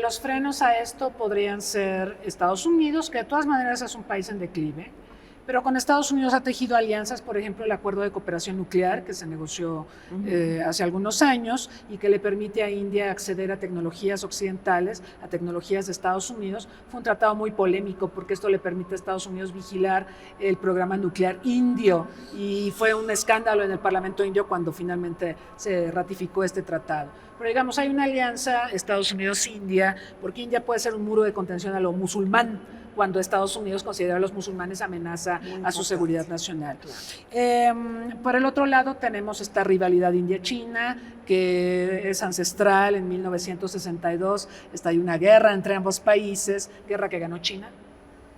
S3: Los frenos a esto podrían ser Estados Unidos, que de todas maneras es un país en declive, pero con Estados Unidos ha tejido alianzas, por ejemplo, el acuerdo de cooperación nuclear que se negoció hace algunos años y que le permite a India acceder a tecnologías occidentales, a tecnologías de Estados Unidos. Fue un tratado muy polémico porque esto le permite a Estados Unidos vigilar el programa nuclear indio y fue un escándalo en el Parlamento indio cuando finalmente se ratificó este tratado. Pero digamos, hay una alianza Estados Unidos-India, porque India puede ser un muro de contención a lo musulmán, cuando Estados Unidos considera a los musulmanes amenaza a su seguridad nacional. Claro. Por el otro lado tenemos esta rivalidad India-China, que es ancestral. En 1962 estalló una guerra entre ambos países, guerra que ganó China.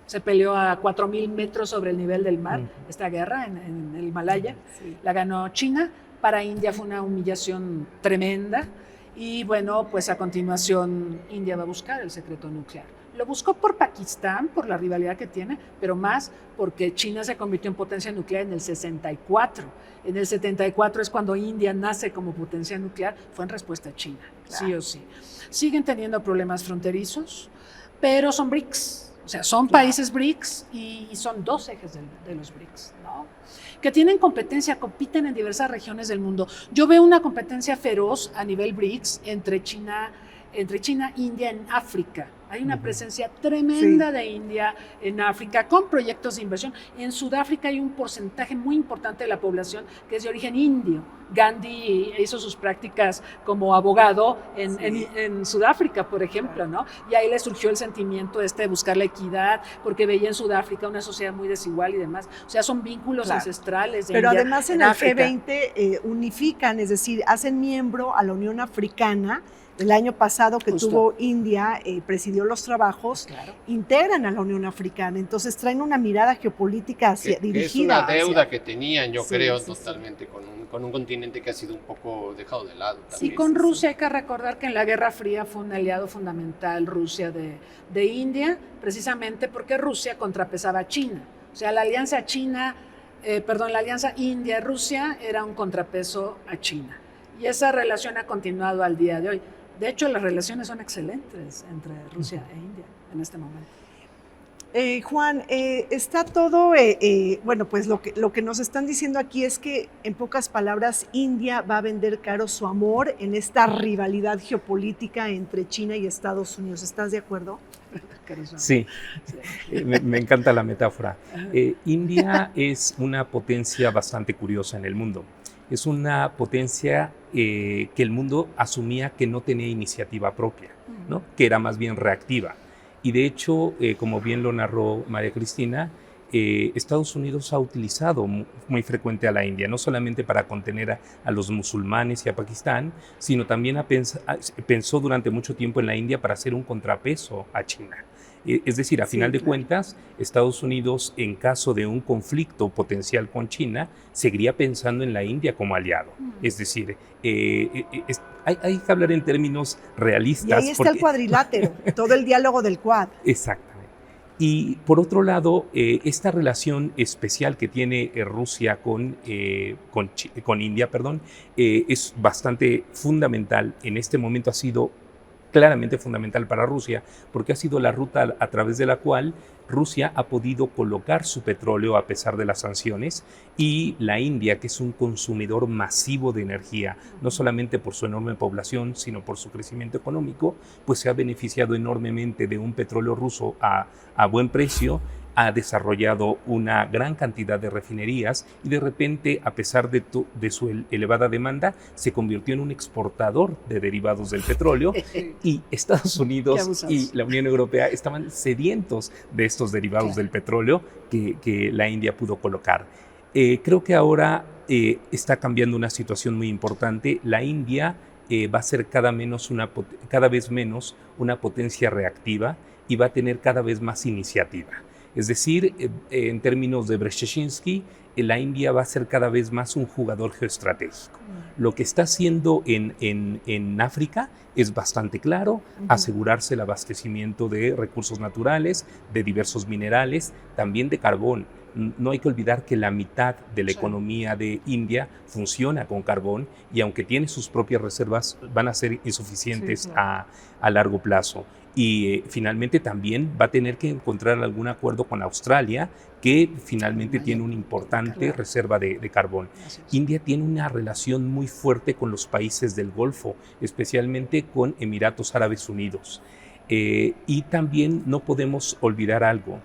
S3: Se peleó a 4.000 metros sobre el nivel del mar, esta guerra en el Himalaya. Sí. La ganó China. Para India fue una humillación tremenda. Y bueno, pues a continuación India va a buscar el secreto nuclear. Lo buscó por Pakistán, por la rivalidad que tiene, pero más porque China se convirtió en potencia nuclear en el 64. En el 74 es cuando India nace como potencia nuclear, fue en respuesta a China, claro. Sí o sí. Siguen teniendo problemas fronterizos, pero son BRICS, o sea, son países BRICS y son dos ejes de los BRICS, ¿no? Que tienen competencia, compiten en diversas regiones del mundo. Yo veo una competencia feroz a nivel BRICS entre China, India en África. Hay una presencia tremenda de India en África con proyectos de inversión. En Sudáfrica hay un porcentaje muy importante de la población que es de origen indio. Gandhi hizo sus prácticas como abogado en Sudáfrica, por ejemplo, ¿no? Y ahí le surgió el sentimiento de buscar la equidad, porque veía en Sudáfrica una sociedad muy desigual y demás. O sea, son vínculos ancestrales de
S2: Pero
S3: India
S2: además en el G20 unifican, es decir, hacen miembro a la Unión Africana. El año pasado que tuvo India, presidió los trabajos, integran a la Unión Africana, entonces traen una mirada geopolítica dirigida.
S4: Es una deuda que tenían, yo creo, totalmente con un continente que ha sido un poco dejado de lado.
S3: Sí, con Rusia hay que recordar que en la Guerra Fría fue un aliado fundamental Rusia de India, precisamente porque Rusia contrapesaba a China. O sea, la alianza la alianza India-Rusia era un contrapeso a China. Y esa relación ha continuado al día de hoy. De hecho, las relaciones son excelentes entre Rusia e India en este momento.
S2: Juan, está todo, bueno, pues lo que nos están diciendo aquí es que, en pocas palabras, India va a vender caro su amor en esta rivalidad geopolítica entre China y Estados Unidos. ¿Estás de acuerdo?
S5: Sí, me encanta la metáfora. India es una potencia bastante curiosa en el mundo. Es una potencia que el mundo asumía que no tenía iniciativa propia, ¿no? Que era más bien reactiva. Y de hecho, como bien lo narró María Cristina, Estados Unidos ha utilizado muy frecuente a la India, no solamente para contener a los musulmanes y a Pakistán, sino también pensó durante mucho tiempo en la India para hacer un contrapeso a China. Es decir, a final de cuentas, Estados Unidos, en caso de un conflicto potencial con China, seguiría pensando en la India como aliado. Es decir, hay que hablar en términos realistas.
S2: Y ahí está el cuadrilátero, todo el diálogo del Quad.
S5: Exactamente. Y por otro lado, esta relación especial que tiene Rusia con India, es bastante fundamental. En este momento ha sido claramente fundamental para Rusia, porque ha sido la ruta a través de la cual Rusia ha podido colocar su petróleo a pesar de las sanciones, y la India, que es un consumidor masivo de energía, no solamente por su enorme población, sino por su crecimiento económico, pues se ha beneficiado enormemente de un petróleo ruso a buen precio. Ha desarrollado una gran cantidad de refinerías y de repente, a pesar de su elevada demanda, se convirtió en un exportador de derivados del petróleo, y Estados Unidos y la Unión Europea estaban sedientos de estos derivados del petróleo que la India pudo colocar. Creo que ahora está cambiando una situación muy importante. La India va a ser cada vez menos una potencia reactiva y va a tener cada vez más iniciativa. Es decir, en términos de Brzezinski, la India va a ser cada vez más un jugador geoestratégico. Lo que está haciendo en África es bastante claro: asegurarse el abastecimiento de recursos naturales, de diversos minerales, también de carbón. No hay que olvidar que la mitad de la economía de India funciona con carbón, y aunque tiene sus propias reservas, van a ser insuficientes a largo plazo. Y finalmente también va a tener que encontrar algún acuerdo con Australia, que finalmente tiene una importante reserva de carbón. India tiene una relación muy fuerte con los países del Golfo, especialmente con Emiratos Árabes Unidos. Y también no podemos olvidar algo: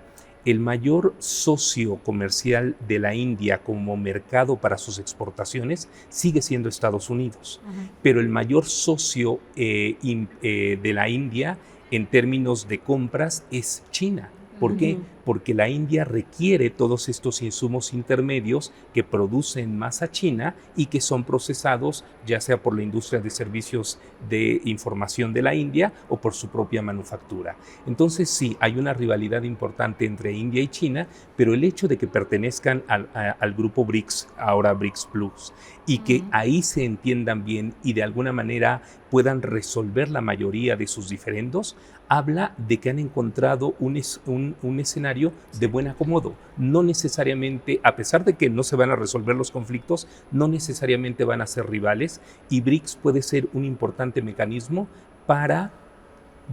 S5: el mayor socio comercial de la India como mercado para sus exportaciones sigue siendo Estados Unidos, pero el mayor socio de la India en términos de compras es China. ¿Por qué? Porque la India requiere todos estos insumos intermedios que producen más a China y que son procesados ya sea por la industria de servicios de información de la India o por su propia manufactura. Entonces sí, hay una rivalidad importante entre India y China, pero el hecho de que pertenezcan al grupo BRICS, ahora BRICS Plus, y que ahí se entiendan bien y de alguna manera puedan resolver la mayoría de sus diferendos, habla de que han encontrado un escenario de buen acomodo. No necesariamente, a pesar de que no se van a resolver los conflictos, no necesariamente van a ser rivales, y BRICS puede ser un importante mecanismo para,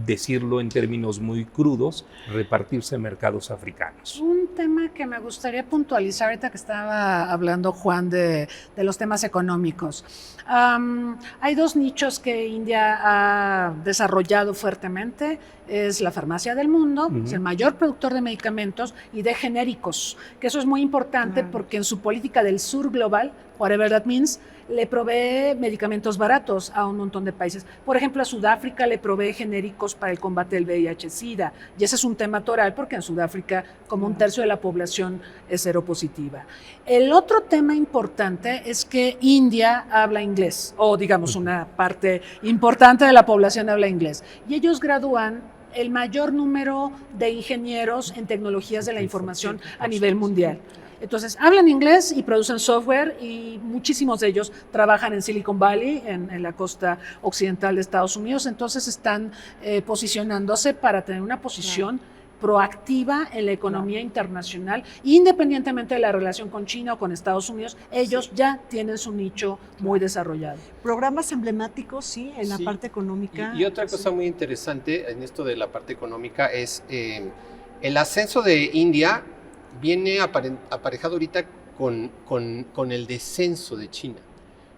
S5: decirlo en términos muy crudos, repartirse mercados africanos.
S3: Un tema que me gustaría puntualizar ahorita que estaba hablando Juan de los temas económicos. Hay dos nichos que India ha desarrollado fuertemente. Es la farmacia del mundo, es el mayor productor de medicamentos y de genéricos, que eso es muy importante porque en su política del sur global, whatever that means, le provee medicamentos baratos a un montón de países. Por ejemplo, a Sudáfrica le provee genéricos para el combate del VIH-Sida, y ese es un tema toral porque en Sudáfrica como un tercio de la población es seropositiva. El otro tema importante es que India habla inglés, o digamos una parte importante de la población habla inglés, y ellos gradúan el mayor número de ingenieros en tecnologías de la información a nivel mundial. Entonces, hablan inglés y producen software, y muchísimos de ellos trabajan en Silicon Valley, en la costa occidental de Estados Unidos. Entonces, están posicionándose para tener una posición proactiva en la economía internacional, independientemente de la relación con China o con Estados Unidos. Ellos ya tienen su nicho muy desarrollado.
S2: Programas emblemáticos, sí, en la parte económica.
S4: Y otra cosa muy interesante en esto de la parte económica es el ascenso de India viene aparejado ahorita con el descenso de China.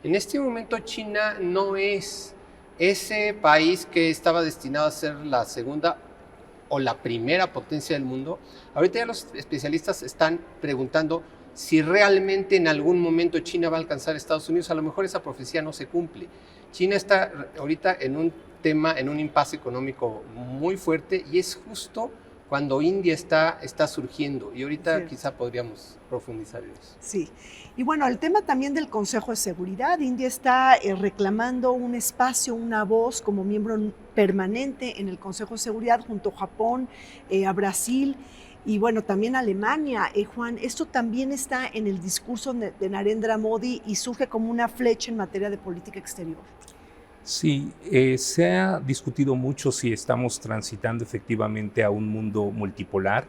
S4: En este momento China no es ese país que estaba destinado a ser la segunda o la primera potencia del mundo. Ahorita ya los especialistas están preguntando si realmente en algún momento China va a alcanzar a Estados Unidos. A lo mejor esa profecía no se cumple. China está ahorita en un impasse económico muy fuerte, y es justo cuando India está surgiendo, y ahorita quizá podríamos profundizar en eso.
S2: Sí, y bueno, el tema también del Consejo de Seguridad. India está reclamando un espacio, una voz como miembro permanente en el Consejo de Seguridad junto a Japón, a Brasil y bueno, también a Alemania. Juan, esto también está en el discurso de Narendra Modi y surge como una flecha en materia de política exterior.
S5: Sí, se ha discutido mucho si estamos transitando efectivamente a un mundo multipolar.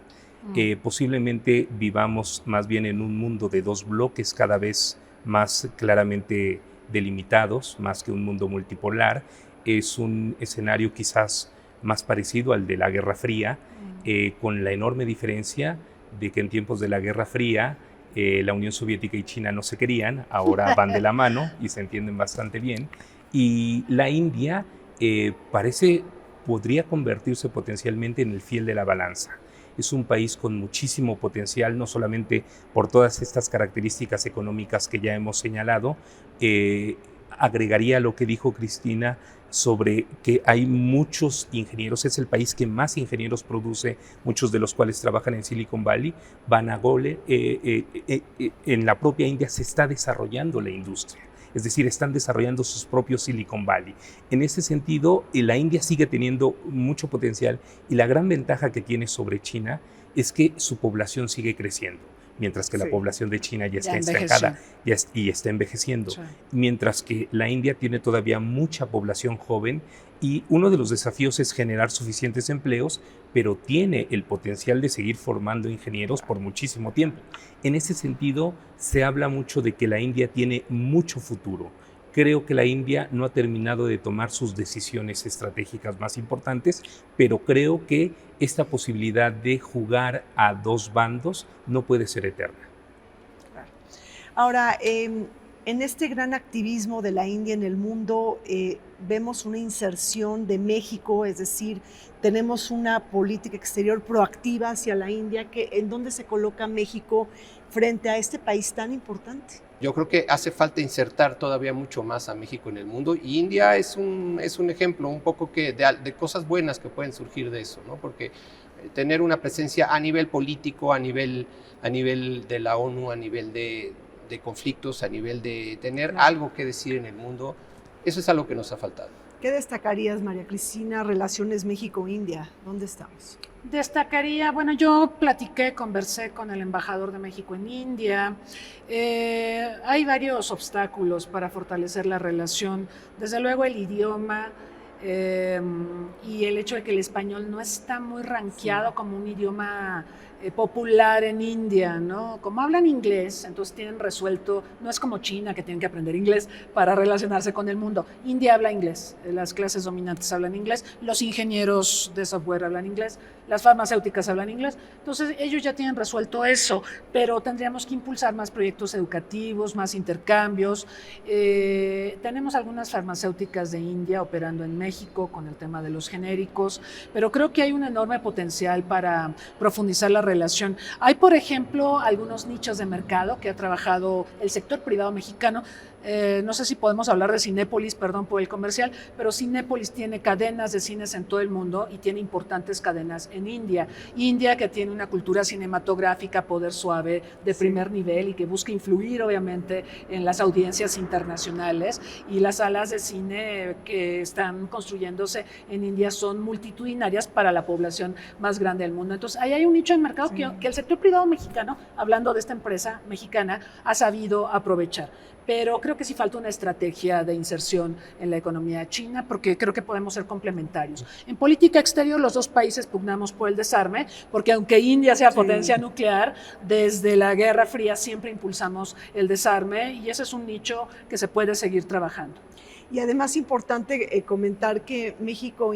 S5: Posiblemente vivamos más bien en un mundo de dos bloques cada vez más claramente delimitados, más que un mundo multipolar. Es un escenario quizás más parecido al de la Guerra Fría, con la enorme diferencia de que en tiempos de la Guerra Fría la Unión Soviética y China no se querían, ahora van de la mano y se entienden bastante bien. Y la India podría convertirse potencialmente en el fiel de la balanza. Es un país con muchísimo potencial, no solamente por todas estas características económicas que ya hemos señalado. Agregaría lo que dijo Cristina sobre que hay muchos ingenieros, es el país que más ingenieros produce, muchos de los cuales trabajan en Silicon Valley. Banagol, en la propia India se está desarrollando la industria. Es decir, están desarrollando sus propios Silicon Valley. En ese sentido, la India sigue teniendo mucho potencial y la gran ventaja que tiene sobre China es que su población sigue creciendo, mientras que la población de China ya está estancada y está envejeciendo. Sí. Mientras que la India tiene todavía mucha población joven y uno de los desafíos es generar suficientes empleos, pero tiene el potencial de seguir formando ingenieros por muchísimo tiempo. En ese sentido, se habla mucho de que la India tiene mucho futuro. Creo que la India no ha terminado de tomar sus decisiones estratégicas más importantes, pero creo que esta posibilidad de jugar a dos bandos no puede ser eterna.
S2: Ahora, en este gran activismo de la India en el mundo, vemos una inserción de México, es decir, tenemos una política exterior proactiva hacia la India. ¿En dónde se coloca México frente a este país tan importante?
S4: Yo creo que hace falta insertar todavía mucho más a México en el mundo, y India es un ejemplo un poco de cosas buenas que pueden surgir de eso, ¿no? Porque tener una presencia a nivel político, a nivel de la ONU, a nivel de conflictos, a nivel de tener algo que decir en el mundo, eso es algo que nos ha faltado.
S2: ¿Qué destacarías, María Cristina, relaciones México-India? ¿Dónde estamos?
S3: Destacaría, bueno, conversé con el embajador de México en India. Hay varios obstáculos para fortalecer la relación. Desde luego el idioma y el hecho de que el español no está muy rankeado como un idioma popular en India, ¿no? Como hablan inglés, entonces tienen resuelto, no es como China que tienen que aprender inglés para relacionarse con el mundo. India habla inglés, las clases dominantes hablan inglés, los ingenieros de software hablan inglés, las farmacéuticas hablan inglés, entonces ellos ya tienen resuelto eso, pero tendríamos que impulsar más proyectos educativos, más intercambios. Tenemos algunas farmacéuticas de India operando en México con el tema de los genéricos, pero creo que hay un enorme potencial para profundizar la relación. Hay, por ejemplo, algunos nichos de mercado que ha trabajado el sector privado mexicano. No sé si podemos hablar de Cinépolis, perdón por el comercial, pero Cinépolis tiene cadenas de cines en todo el mundo y tiene importantes cadenas en India. India, que tiene una cultura cinematográfica, poder suave, de primer nivel y que busca influir, obviamente, en las audiencias internacionales. Y las salas de cine que están construyéndose en India son multitudinarias para la población más grande del mundo. Entonces, ahí hay un nicho de mercado que el sector privado mexicano, hablando de esta empresa mexicana, ha sabido aprovechar. Pero creo que sí falta una estrategia de inserción en la economía china, porque creo que podemos ser complementarios. En política exterior, los dos países pugnamos por el desarme, porque aunque India sea potencia nuclear, desde la Guerra Fría siempre impulsamos el desarme, y ese es un nicho que se puede seguir trabajando.
S2: Y además importante comentar que México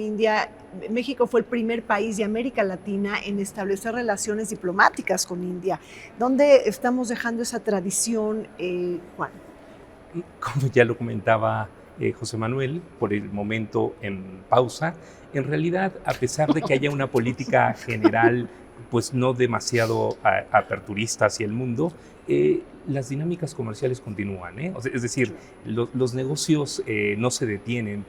S2: fue el primer país de América Latina en establecer relaciones diplomáticas con India. ¿Dónde estamos dejando esa tradición, Juan?
S5: Como ya lo comentaba José Manuel, por el momento en pausa, en realidad, a pesar de que haya una política general pues no demasiado aperturista hacia el mundo, las dinámicas comerciales continúan, ¿eh? Es decir, los negocios no se detienen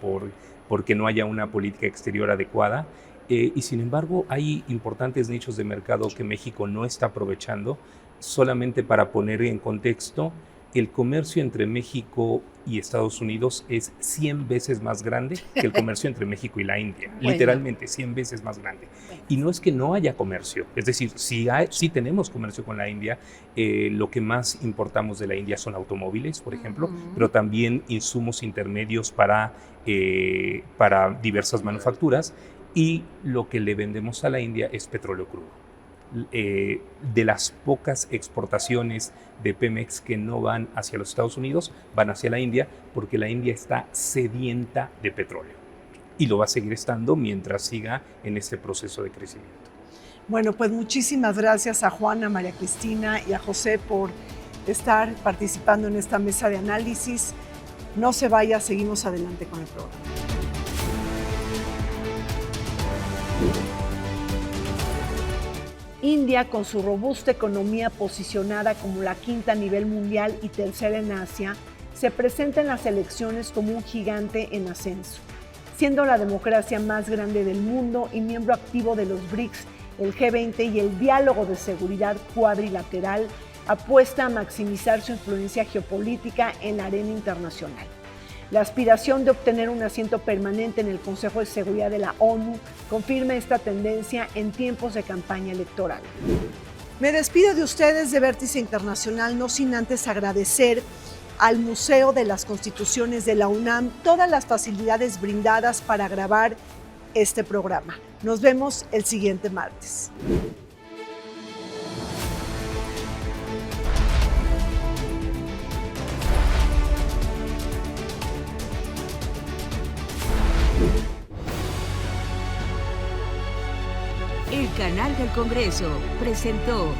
S5: porque no haya una política exterior adecuada, y sin embargo hay importantes nichos de mercado que México no está aprovechando. Solamente para poner en contexto, el comercio entre México y Estados Unidos es 100 veces más grande que el comercio entre México y la India, literalmente 100 veces más grande. Y no es que no haya comercio, es decir, sí tenemos comercio con la India. Lo que más importamos de la India son automóviles, por ejemplo, pero también insumos intermedios para diversas manufacturas, y lo que le vendemos a la India es petróleo crudo. De las pocas exportaciones de Pemex que no van hacia los Estados Unidos, van hacia la India, porque la India está sedienta de petróleo y lo va a seguir estando mientras siga en este proceso de crecimiento.
S2: Bueno, pues muchísimas gracias a Juan, a María Cristina y a José por estar participando en esta mesa de análisis. No se vaya, seguimos adelante con el programa. India, con su robusta economía posicionada como la quinta a nivel mundial y tercera en Asia, se presenta en las elecciones como un gigante en ascenso. Siendo la democracia más grande del mundo y miembro activo de los BRICS, el G20 y el diálogo de seguridad cuadrilateral, apuesta a maximizar su influencia geopolítica en la arena internacional. La aspiración de obtener un asiento permanente en el Consejo de Seguridad de la ONU confirma esta tendencia en tiempos de campaña electoral. Me despido de ustedes de Vértice Internacional, no sin antes agradecer al Museo de las Constituciones de la UNAM todas las facilidades brindadas para grabar este programa. Nos vemos el siguiente martes.
S1: El canal del Congreso presentó